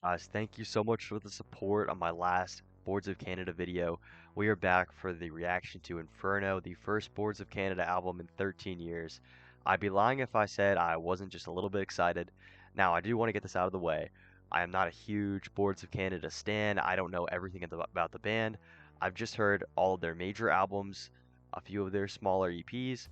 Guys, thank you so much for the support on my last Boards of Canada video. We are back for the reaction to Inferno, the first Boards of Canada album in 13 years. I'd be lying if I said I wasn't just a little bit excited. Now, I do want to get this out of the way. I am not a huge Boards of Canada stan. I don't know everything about the band. I've just heard all of their major albums, a few of their smaller EPs,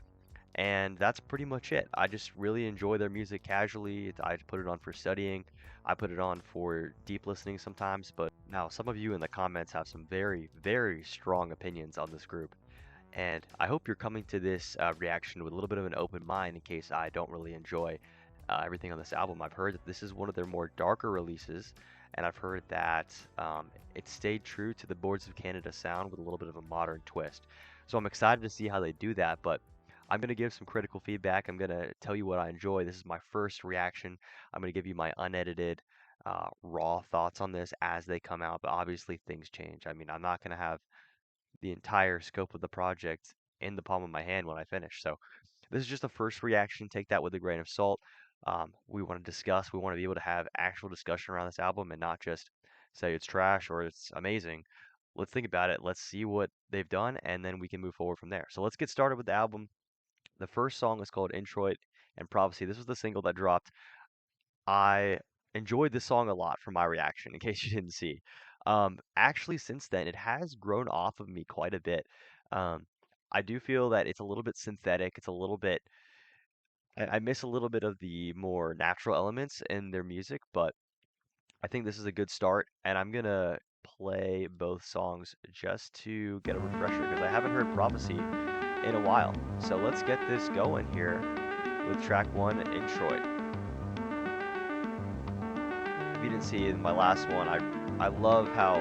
and that's pretty much it. I just really enjoy their music casually. I put it on for studying. I put it on for deep listening sometimes, but now some of you in the comments have some very, very strong opinions on this group. And I hope you're coming to this reaction with a little bit of an open mind in case I don't really enjoy everything on this album. I've heard that this is one of their more darker releases, and I've heard that it stayed true to the Boards of Canada sound with a little bit of a modern twist. So I'm excited to see how they do that, but I'm going to give some critical feedback. I'm going to tell you what I enjoy. This is my first reaction. I'm going to give you my unedited, raw thoughts on this as they come out, but obviously things change. I mean, I'm not going to have the entire scope of the project in the palm of my hand when I finish. So this is just a first reaction. Take that with a grain of salt. We want to discuss. We want to be able to have actual discussion around this album and not just say it's trash or it's amazing. Let's think about it. Let's see what they've done, and then we can move forward from there. So let's get started with the album. The first song is called Introit and Prophecy. This was the single that dropped. I enjoyed this song a lot for my reaction, in case you didn't see. Actually, since then, it has grown off of me quite a bit. Um, I do feel that it's a little bit synthetic. It's a little bit, I miss a little bit of the more natural elements in their music, but I think this is a good start, and I'm gonna play both songs just to get a refresher because I haven't heard Prophecy in a while. So let's get this going here with track one, Introit. If you didn't see in my last one, I love how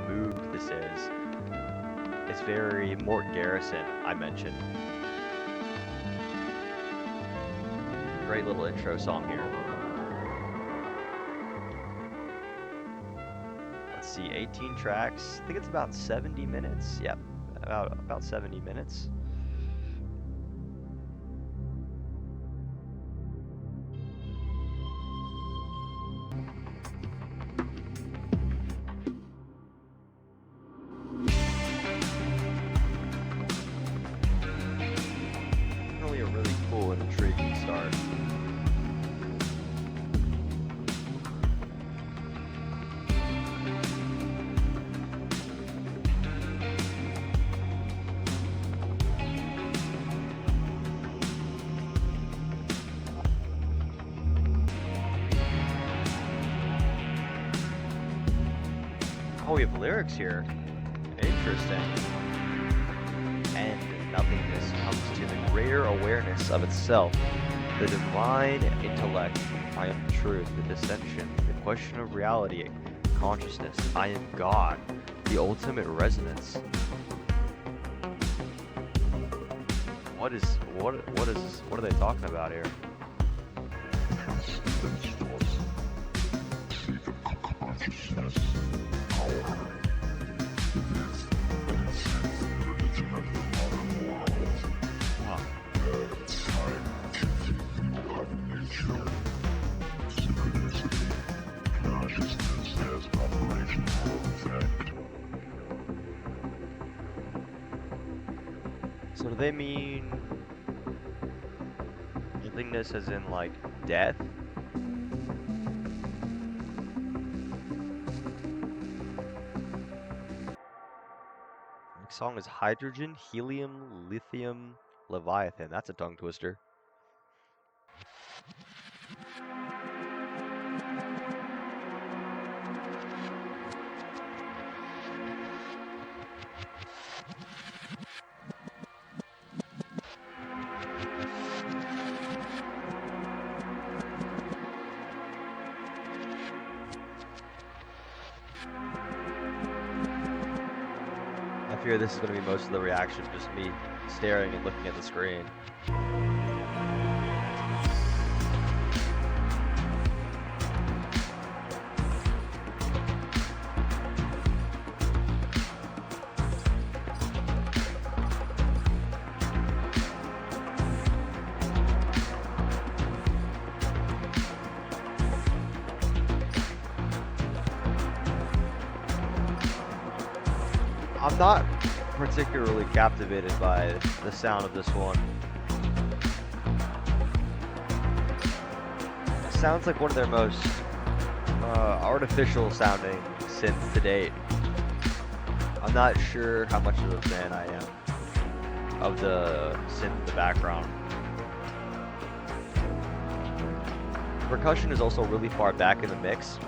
moved this is. It's very Morton Garrison, I mentioned. Great little intro song here. Let's see, 18 tracks. I think it's about 70 minutes. Yep, about 70 minutes. Really a really cool and intriguing start. Oh, we have lyrics here. Interesting. And nothingness comes to the greater awareness of itself, the divine intellect. I am the truth, the dissension, the question of reality, consciousness. I am God, the ultimate resonance. What are they talking about here? So do they mean nothingness as in like death? Next song is Hydrogen, Helium, Lithium, Leviathan. That's a tongue twister. I fear this is going to be most of the reaction, just me staring and looking at the screen. I'm not particularly captivated by the sound of this one. It sounds like one of their most artificial sounding synths to date. I'm not sure how much of a fan I am of the synth in the background. The percussion is also really far back in the mix.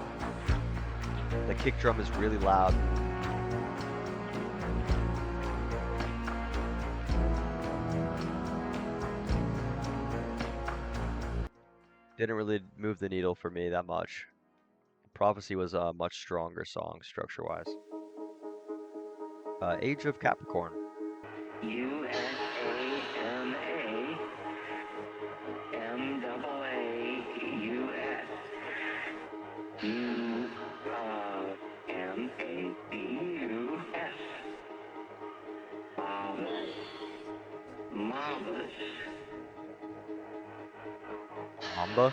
The kick drum is really loud. Didn't really move the needle for me that much. Prophecy was a much stronger song structure-wise. Age of Capricorn. Mamba.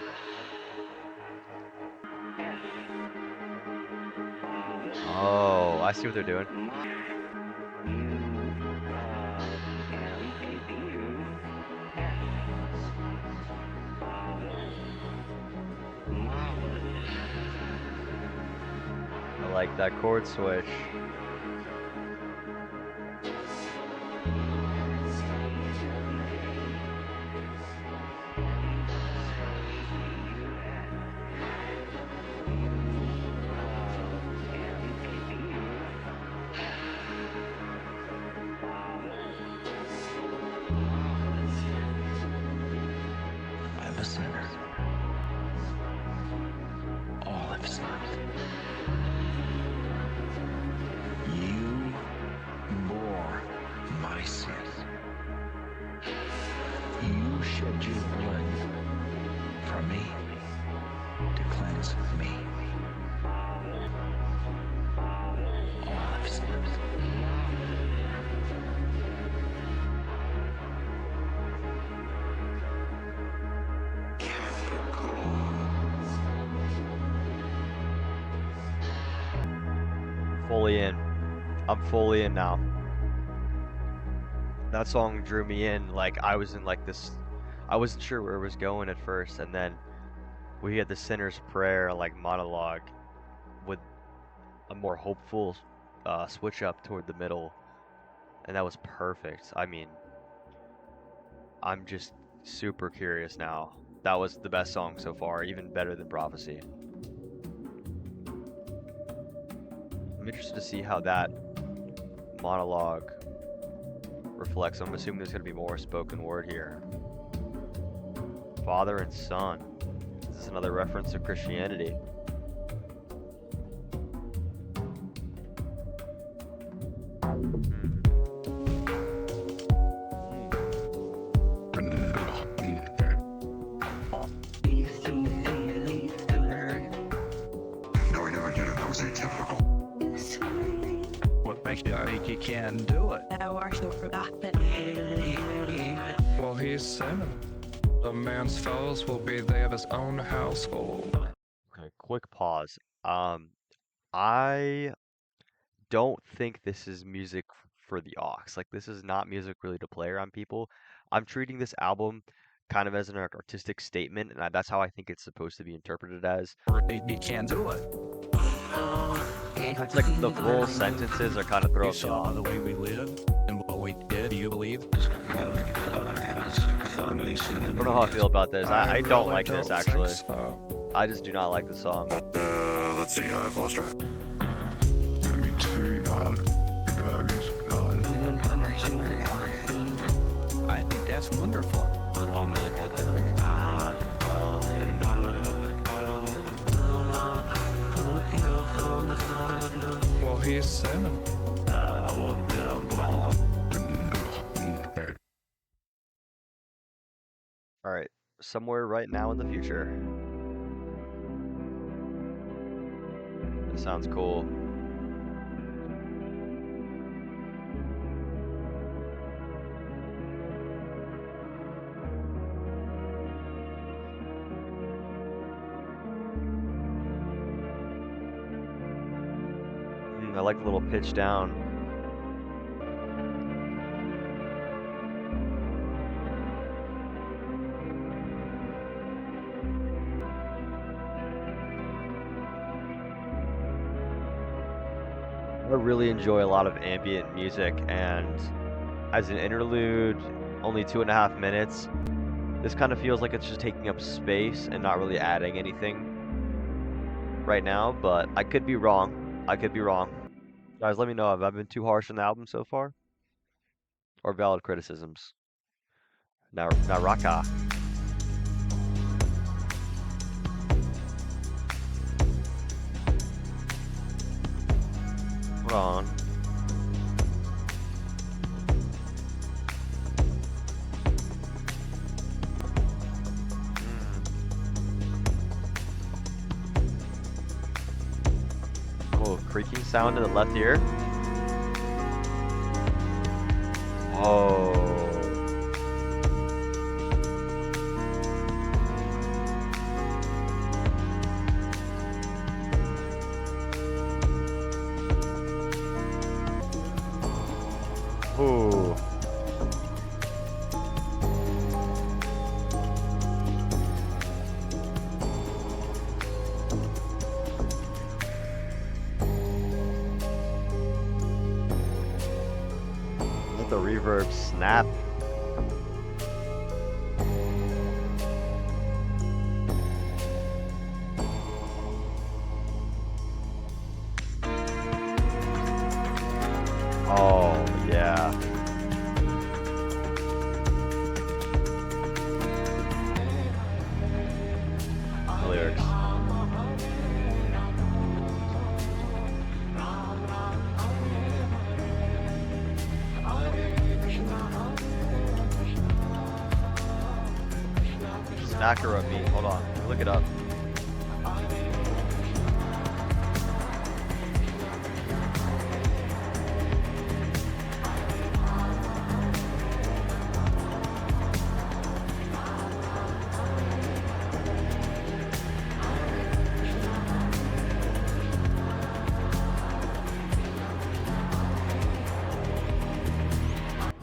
Oh, I see what they're doing. I like that chord switch. I'm a sinner. All have sinned. You bore my sin. You shed your blood for me to cleanse me. All have sinned. Fully in. I'm fully in now. That song drew me in. Like I was in like this. I wasn't sure where it was going at first, and then we had the sinner's prayer like monologue with a more hopeful switch up toward the middle, and that was perfect. I mean, I'm just super curious now. That was the best song so far, even better than Prophecy. I'm interested to see how that monologue reflects. I'm assuming there's going to be more spoken word here. Father and Son. This is another reference to Christianity. What makes you think you can do it? Thou art so forgotten. Well, he's sinning. A man's foes will be they of his own household. Okay, quick pause. I don't think this is music for the aux. Like, this is not music really to play around people. I'm treating this album kind of as an artistic statement, and that's how I think it's supposed to be interpreted as. You can do it. It's like the full sentences are kind of You throwing me saw off. the way we lived and what we did. Do you believe? I don't know how I feel about this. I don't like this, actually. So. I just do not like the song. Let's see, I've lost track. I think that's wonderful. Well, he's sinning. Alright, somewhere right now in the future. That sounds cool. I like the little pitch down. I really enjoy a lot of ambient music, and as an interlude, only 2.5 minutes, this kind of feels like it's just taking up space and not really adding anything right now, but I could be wrong. I could be wrong. Guys, let me know if I've been too harsh on the album so far, or valid criticisms. Now Raka. Hold on. Oh, creaking sound in the left ear. Oh. Ooh. Let the reverb snap. Oh, yeah. The lyrics. Snacker of me. Hold on. Let me look it up.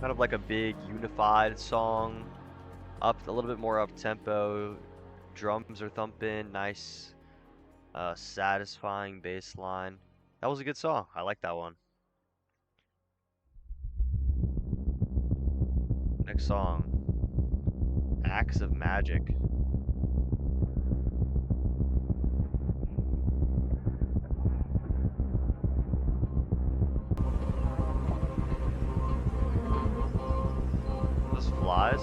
Kind of like a big unified song. Up a little bit more up tempo. Drums are thumping. Nice, satisfying bass line. That was a good song. I like that one. Next song. Acts of Magic. This flies.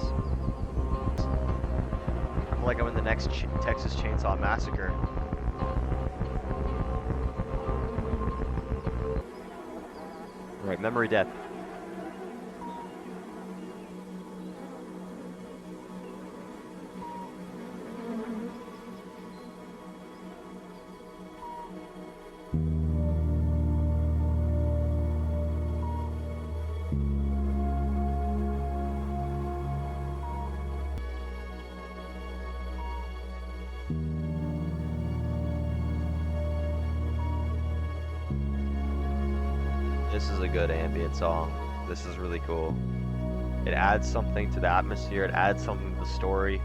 I feel like I'm in the next Texas Chainsaw Massacre. Right, Memory Death. This is a good ambient song. This is really cool. It adds something to the atmosphere. It adds something to the story.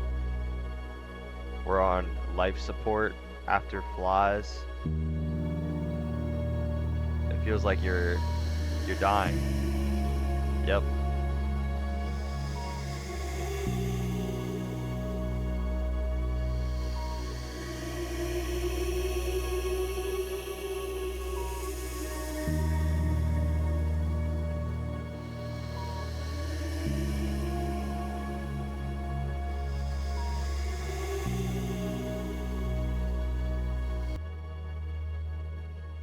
We're on life support after flies. It feels like you're dying. Yep.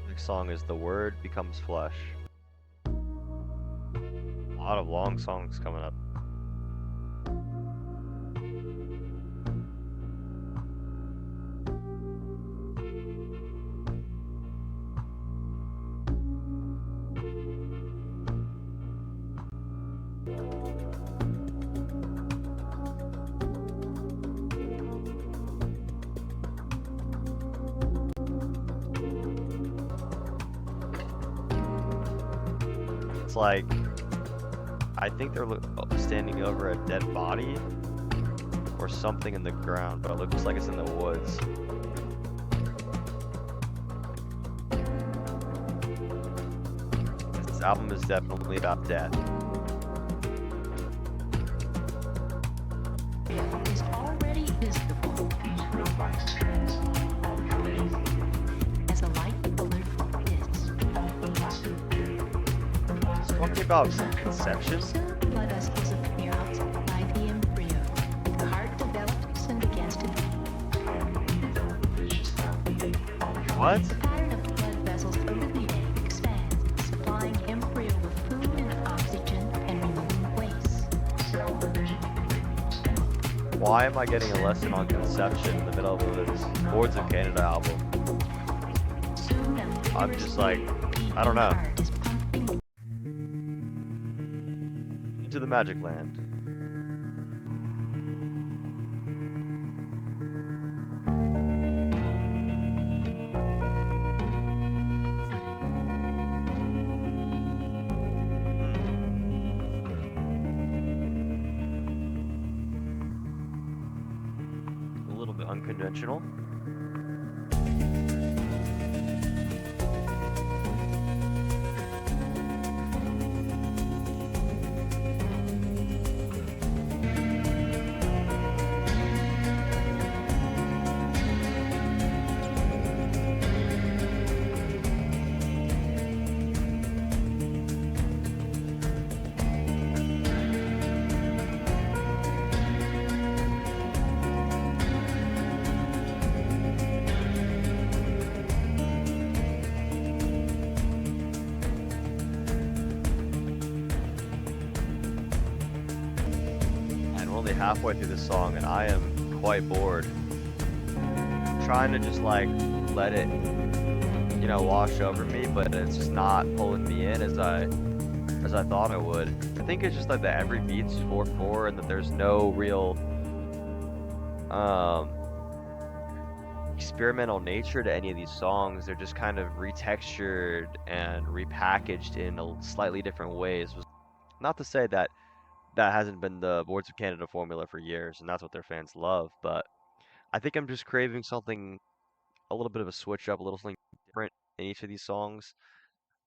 Next song is The Word Becomes Flesh. A lot of long songs coming up. It's like, I think they're standing over a dead body or something in the ground, but it looks like it's in the woods. This album is definitely about death. Is already visible as a light colored disc. It's talking about conception. Soon blood vessels appear outside the embryo. The heart develops and begins to beat. What? The pattern of blood vessels over the egg expands, supplying embryo with food and oxygen and removing waste. Why am I getting a lesson on conception in the middle of this Boards of Canada album? Soon a I'm just like, I don't know. heart is pumping Into the Magic Land. A little bit unconventional. Only halfway through the song and I am quite bored. Trying to just like let it, you know, wash over me, but it's just not pulling me in as I thought it would. I think it's just like that every beat's 4/4 and that there's no real experimental nature to any of these songs. They're just kind of retextured and repackaged in slightly different ways. Not to say that that hasn't been the Boards of Canada formula for years, and that's what their fans love. But I think I'm just craving something, a little bit of a switch up, a little something different in each of these songs.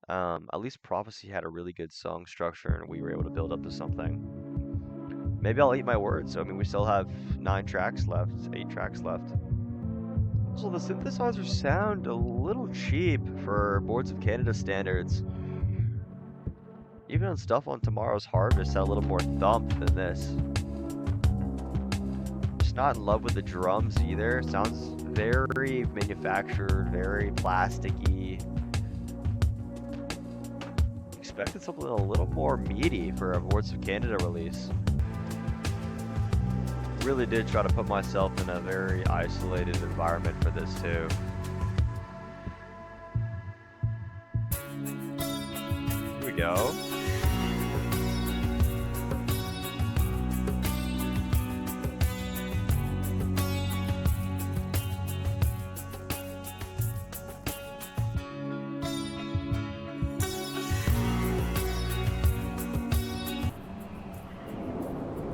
At least Prophecy had a really good song structure, and we were able to build up to something. Maybe I'll eat my words. I mean, we still have 9 tracks left, 8 tracks left. So the synthesizers sound a little cheap for Boards of Canada standards. Even on stuff on Tomorrow's Harvest had a little more thump than this. Just not in love with the drums either. Sounds very manufactured, very plasticky. Expected something a little more meaty for a Boards of Canada release. Really did try to put myself in a very isolated environment for this too. Here we go.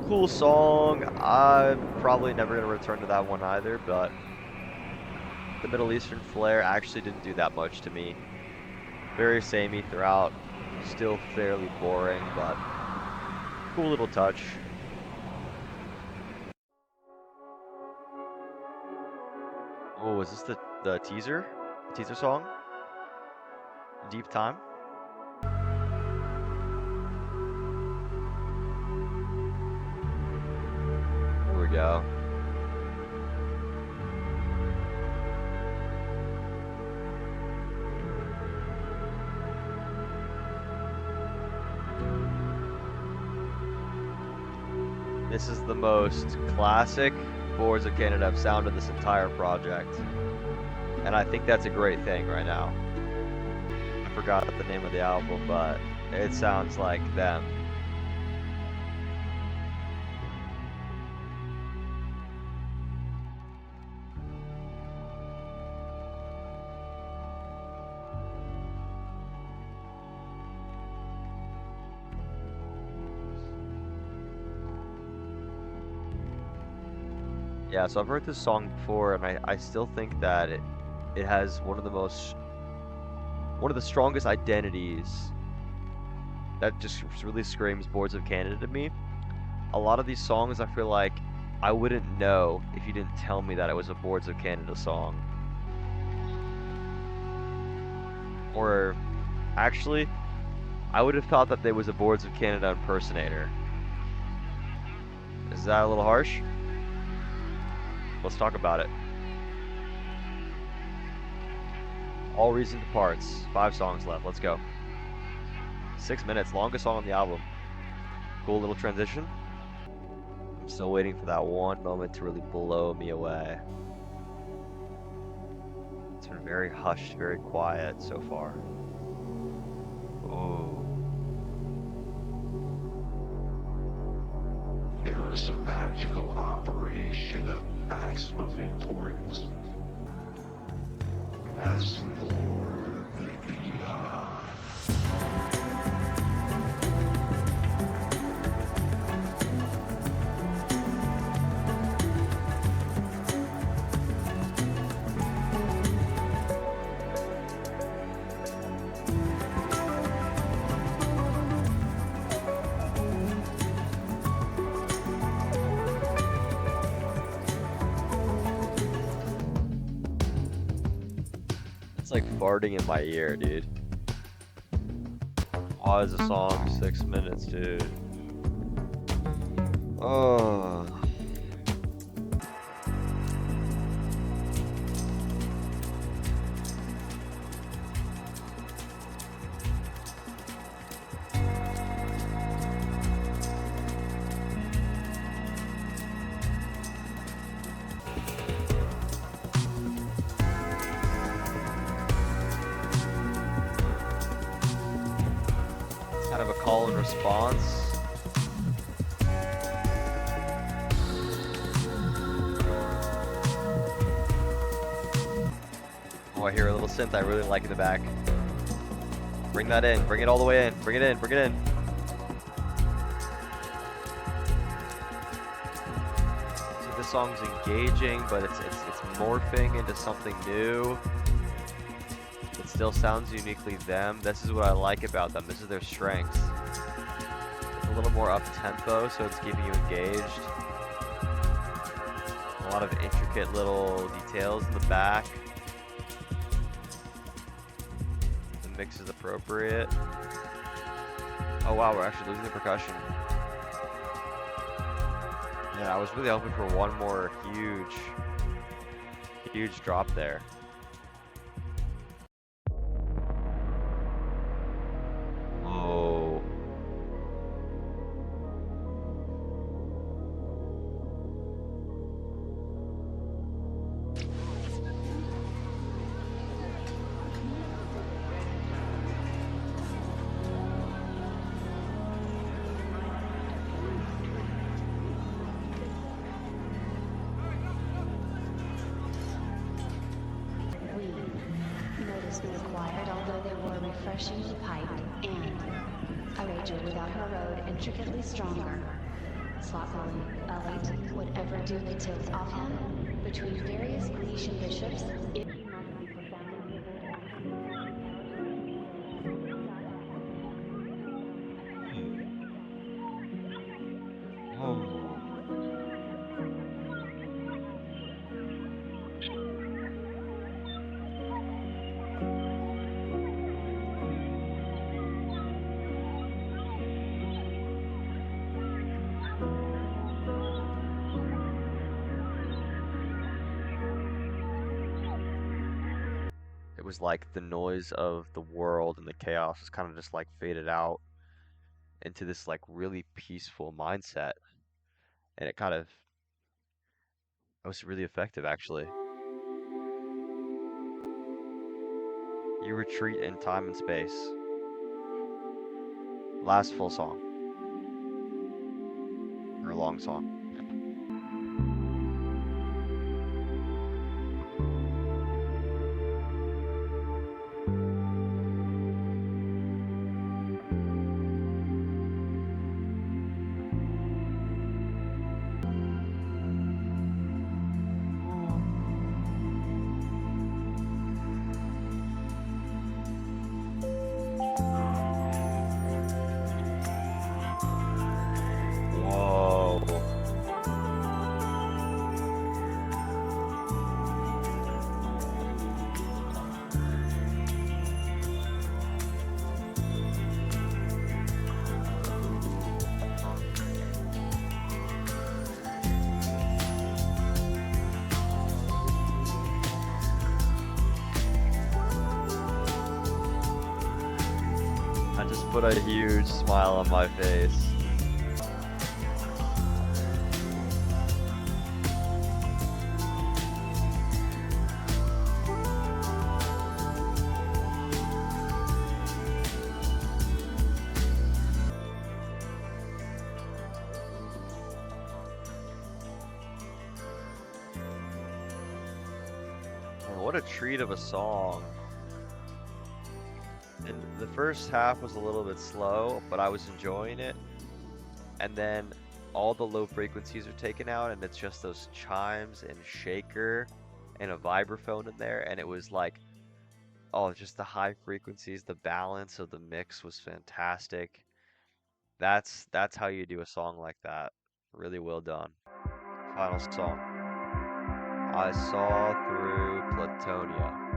Cool song. I'm probably never going to return to that one either, but the Middle Eastern flair actually didn't do that much to me. Very samey throughout, still fairly boring, but cool little touch. Oh, is this the teaser? Teaser song? Deep Time? Here we go. This is the most classic Boards of Canada sound of this entire project. And I think that's a great thing right now. I forgot the name of the album, but it sounds like them. Yeah, so I've heard this song before, and I still think that it has one of the strongest identities that just really screams Boards of Canada to me. A lot of these songs I feel like I wouldn't know if you didn't tell me that it was a Boards of Canada song. Or actually, I would have thought that there was a Boards of Canada impersonator. Is that a little harsh? Let's talk about it. All Reason Departs. 5 songs left. Let's go. 6 minutes. Longest song on the album. Cool little transition. I'm still waiting for that one moment to really blow me away. It's been very hushed, very quiet so far. Oh. There is a magical operation of maximum importance. As Lord of the Beyond. It's like farting in my ear, dude. Why is the song 6 minutes, dude? Oh. Kind of a call and response. Oh, I hear a little synth I really like in the back. Bring that in. Bring it all the way in. Bring it in. Bring it in. See, this song's engaging, but it's morphing into something new. It still sounds uniquely them. This is what I like about them. This is their strengths. It's a little more up-tempo, so it's keeping you engaged. A lot of intricate little details in the back. The mix is appropriate. Oh wow, we're actually losing the percussion. Yeah, I was really hoping for one more huge drop there. Oh. Notice was required, although they were refreshingly piped and arranged without her road intricately stronger. Sloppily, elite, whatever do the tilt off him, between various Grecian bishops, it must be profoundly Oh. It was like the noise of the world and the chaos was kind of just like faded out into this like really peaceful mindset. And it was really effective actually. You retreat in time and space. Last full song. Or long song. I just put a huge smile on my face. And what a treat of a song. And the first half was a little bit slow, but I was enjoying it. And then all the low frequencies are taken out, and it's just those chimes and shaker and a vibraphone in there. And it was like, oh, just the high frequencies, the balance of the mix was fantastic. That's how you do a song like that. Really well done. Final song. I saw through Platonia.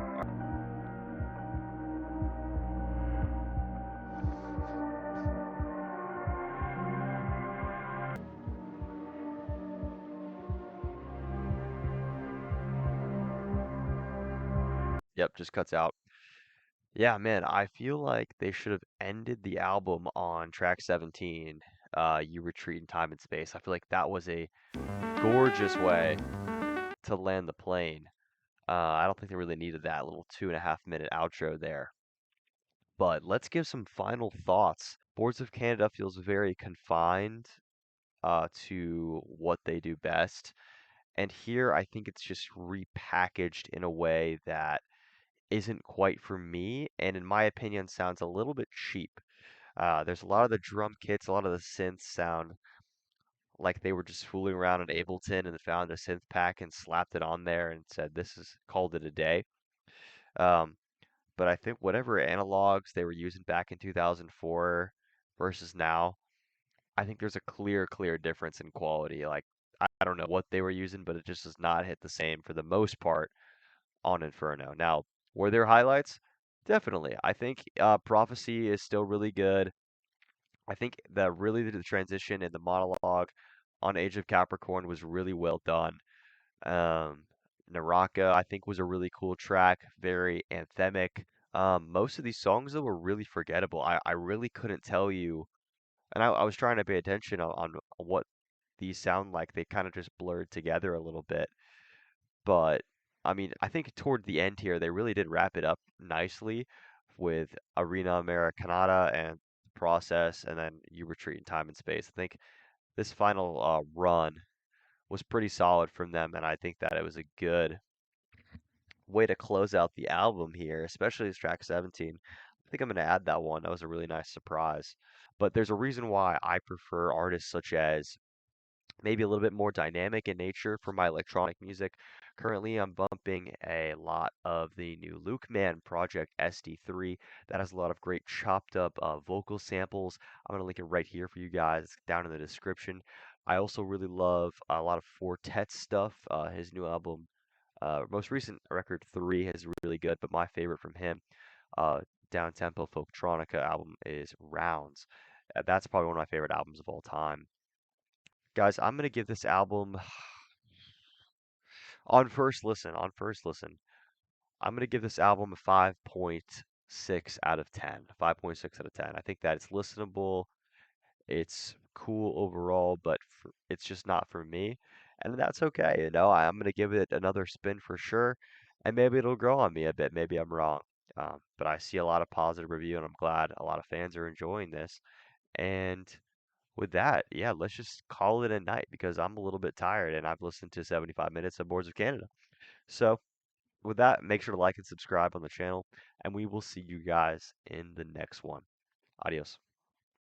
Yep, just cuts out. Yeah, man, I feel like they should have ended the album on track 17, You Retreat in Time and Space. I feel like that was a gorgeous way to land the plane. I don't think they really needed that little 2.5 minute outro there. But let's give some final thoughts. Boards of Canada feels very confined to what they do best. And here I think it's just repackaged in a way that isn't quite for me, and in my opinion sounds a little bit cheap. There's a lot of the drum kits, a lot of the synths sound like they were just fooling around in Ableton and found a synth pack and slapped it on there and said this is called it a day. Um, but I think whatever analogs they were using back in 2004 versus now, I think there's a clear difference in quality. Like I don't know what they were using, but it just does not hit the same for the most part on Inferno. Now, were there highlights? Definitely. I think Prophecy is still really good. I think that really the transition in the monologue on Age of Capricorn was really well done. Um, Naraka, I think, was a really cool track, very anthemic. Most of these songs, though, were really forgettable. I really couldn't tell you, and I was trying to pay attention on what these sound like. They kind of just blurred together a little bit. But I mean, I think toward the end here, they really did wrap it up nicely with Arena Americanata and Process, and then You Retreat in Time and Space. I think this final run was pretty solid from them, and I think that it was a good way to close out the album here, especially this track 17. I think I'm going to add that one. That was a really nice surprise. But there's a reason why I prefer artists such as maybe a little bit more dynamic in nature for my electronic music. Currently, I'm bumping a lot of the new Luke Man project SD3 that has a lot of great chopped up vocal samples. I'm going to link it right here for you guys down in the description. I also really love a lot of Fortet stuff. His new album, most recent record 3 is really good, but my favorite from him, uh, Down Tempo Folktronica album is Rounds. That's probably one of my favorite albums of all time. Guys, I'm gonna give this album on first listen, I'm gonna give this album a 5.6 out of 10. 5.6 out of 10. I think that it's listenable, it's cool overall, but it's just not for me, and that's okay. I'm gonna give it another spin for sure, and maybe it'll grow on me a bit. Maybe I'm wrong, but I see a lot of positive review, and I'm glad a lot of fans are enjoying this. And with that, yeah, let's just call it a night because I'm a little bit tired and I've listened to 75 minutes of Boards of Canada. So, with that, make sure to like and subscribe on the channel, and we will see you guys in the next one. Adios.